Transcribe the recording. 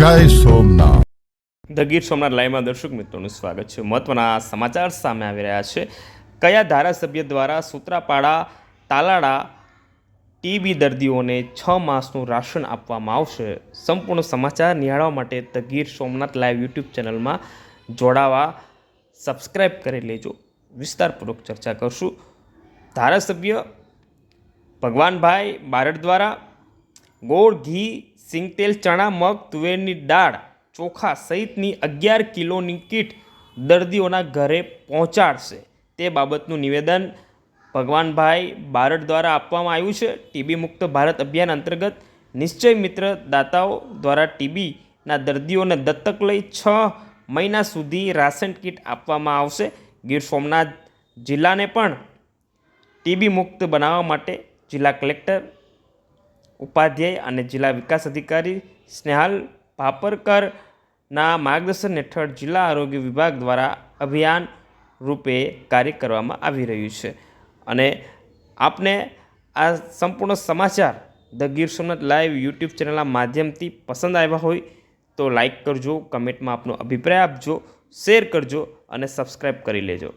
જય સોમનાથ। ધ ગીર સોમનાથ લાઈવમાં દર્શક મિત્રોનું સ્વાગત છે। મહત્વના સમાચાર સામે આવી રહ્યા છે। કયા ધારાસભ્ય દ્વારા સૂત્રાપાડા તાલાળા ટીબી દર્દીઓને 6 માસનું રાશન આપવામાં આવશે? સંપૂર્ણ સમાચાર નિહાળવા માટે the Gir Somnath live YouTube ચેનલમાં જોડાવા સબસ્ક્રાઈબ કરી લેજો। વિસ્તારપૂર્વક ચર્ચા કરશું। ધારાસભ્ય ભગવાનભાઈ બારડ દ્વારા ગોળ, ઘી, સિંગતેલ, ચણા, મગ, તુવેરની દાળ, ચોખા સહિતની 11 કિલોની કીટ દર્દીઓના ઘરે પહોંચાડશે તે બાબતનું નિવેદન ભગવાનભાઈ બારડ દ્વારા આપવામાં આવ્યું છે। ટીબી મુક્ત ભારત અભિયાન અંતર્ગત નિશ્ચય મિત્ર દાતાઓ દ્વારા ટીબીના દર્દીઓને દત્તક લઈ 6 મહિના સુધી રાશન કીટ આપવામાં આવશે। ગીર સોમનાથ જિલ્લાને પણ ટીબી મુક્ત બનાવવા માટે જિલ્લા કલેક્ટર, ઉપાધ્યાય અને જિલ્લા વિકાસ અધિકારી સ્નેહાલ ભાપરકરના માર્ગદર્શન હેઠળ જિલ્લા આરોગ્ય વિભાગ દ્વારા અભિયાન રૂપે કાર્ય કરવામાં આવી રહ્યું છે। અને આપને આ સંપૂર્ણ સમાચાર the Gir Somnath live YouTube ચેનલના માધ્યમથી પસંદ આવ્યા હોય તો લાઈક કરજો, કમેન્ટમાં આપનો અભિપ્રાય આપજો, શેર કરજો અને સબસ્ક્રાઈબ કરી લેજો।